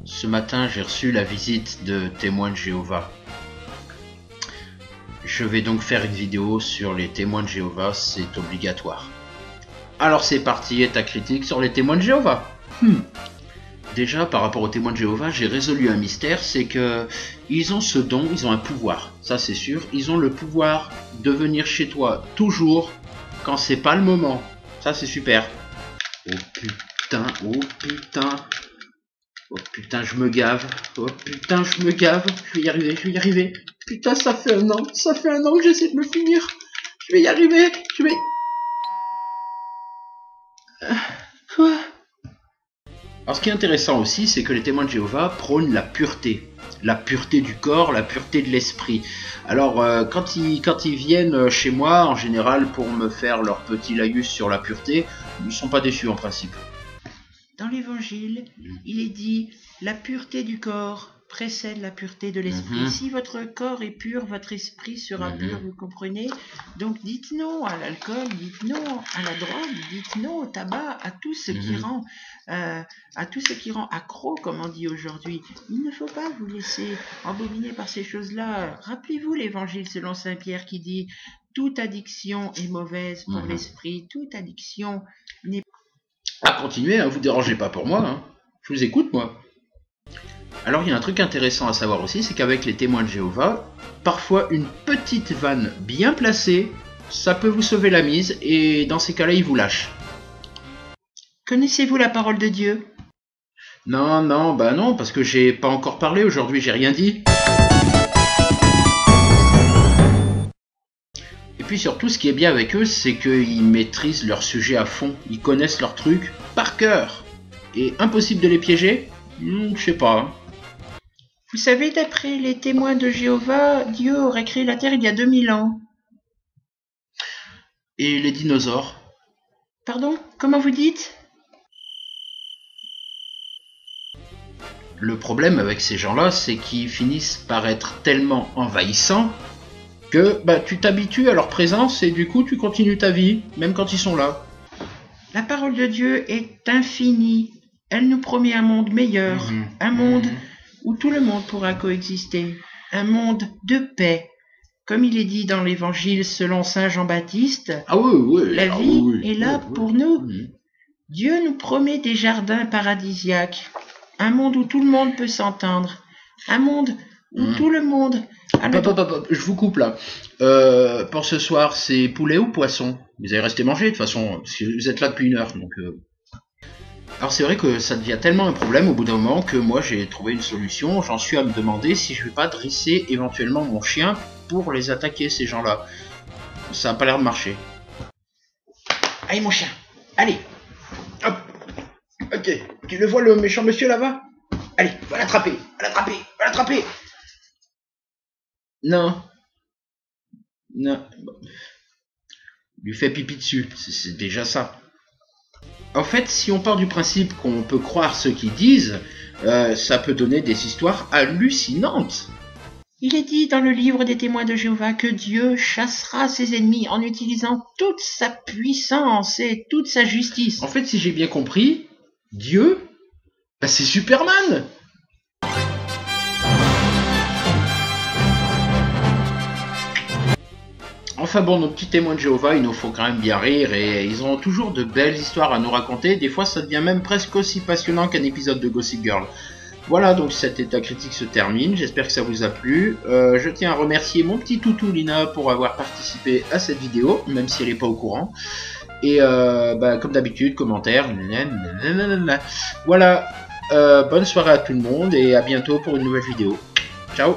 Ce matin, j'ai reçu la visite de témoins de Jéhovah. Je vais donc faire une vidéo sur les témoins de Jéhovah, c'est obligatoire. Alors c'est parti, et ta critique sur les témoins de Jéhovah. Déjà, par rapport aux témoins de Jéhovah, j'ai résolu un mystère, c'est que ils ont ce don, ils ont un pouvoir, ça c'est sûr. Ils ont le pouvoir de venir chez toi toujours quand c'est pas le moment. Ça c'est super. Oh putain, oh putain. Oh putain, je me gave. Oh putain, je me gave. Je vais y arriver, je vais y arriver. Putain, ça fait un an que j'essaie de me finir. Je vais y arriver, je vais... Quoi ? Alors ce qui est intéressant aussi, c'est que les témoins de Jéhovah prônent la pureté. La pureté du corps, la pureté de l'esprit. Alors quand ils viennent chez moi, en général, pour me faire leur petit laïus sur la pureté, ils sont pas déçus en principe. Dans l'évangile, il est dit « La pureté du corps précède la pureté de l'esprit. Si votre corps est pur, votre esprit sera pur, vous comprenez? Donc dites non à l'alcool, dites non à la drogue, dites non au tabac, à tout ce qui rend accro, comme on dit aujourd'hui. Il ne faut pas vous laisser embobiner par ces choses-là. Rappelez-vous l'évangile selon saint Pierre qui dit « Toute addiction est mauvaise pour l'esprit, toute addiction n'est pas... » Ah, continuez, hein, vous dérangez pas pour moi, hein. Je vous écoute, moi. Alors, il y a un truc intéressant à savoir aussi, c'est qu'avec les témoins de Jéhovah, parfois une petite vanne bien placée, ça peut vous sauver la mise, et dans ces cas-là, ils vous lâchent. Connaissez-vous la parole de Dieu? Non, bah non, parce que j'ai pas encore parlé aujourd'hui, j'ai rien dit. Et puis surtout, ce qui est bien avec eux, c'est qu'ils maîtrisent leur sujet à fond. Ils connaissent leur truc par cœur. Et impossible de les piéger? Je sais pas. Vous savez, d'après les témoins de Jéhovah, Dieu aurait créé la Terre il y a 2000 ans. Et les dinosaures? Pardon? Comment vous dites? Le problème avec ces gens-là, c'est qu'ils finissent par être tellement envahissants que tu t'habitues à leur présence et du coup tu continues ta vie, même quand ils sont là. La parole de Dieu est infinie. Elle nous promet un monde meilleur, un monde où tout le monde pourra coexister, un monde de paix. Comme il est dit dans l'évangile selon saint Jean-Baptiste, la vie est là pour nous. Dieu nous promet des jardins paradisiaques, un monde où tout le monde peut s'entendre, un monde où tout le monde... Je vous coupe là. Pour ce soir, c'est poulet ou poisson? Vous allez rester manger de toute façon, parce que vous êtes là depuis 1 heure. Donc, Alors c'est vrai que ça devient tellement un problème au bout d'un moment que moi j'ai trouvé une solution. J'en suis à me demander si je vais pas dresser éventuellement mon chien pour les attaquer, ces gens-là. Ça a pas l'air de marcher. Allez mon chien, allez. Hop. Ok, tu le vois le méchant monsieur là-bas? Allez, va l'attraper, va l'attraper, va l'attraper. Non. Lui fait pipi dessus, c'est déjà ça. En fait, si on part du principe qu'on peut croire ce qu'ils disent, ça peut donner des histoires hallucinantes. Il est dit dans le livre des témoins de Jéhovah que Dieu chassera ses ennemis en utilisant toute sa puissance et toute sa justice. En fait, si j'ai bien compris, Dieu, c'est Superman. Enfin bon, nos petits témoins de Jéhovah, il nous faut quand même bien rire et ils ont toujours de belles histoires à nous raconter. Des fois, ça devient même presque aussi passionnant qu'un épisode de Gossip Girl. Voilà, donc cet état critique se termine. J'espère que ça vous a plu. Je tiens à remercier mon petit toutou Lina pour avoir participé à cette vidéo, même si elle n'est pas au courant. Et comme d'habitude, commentaires. Voilà, bonne soirée à tout le monde et à bientôt pour une nouvelle vidéo. Ciao!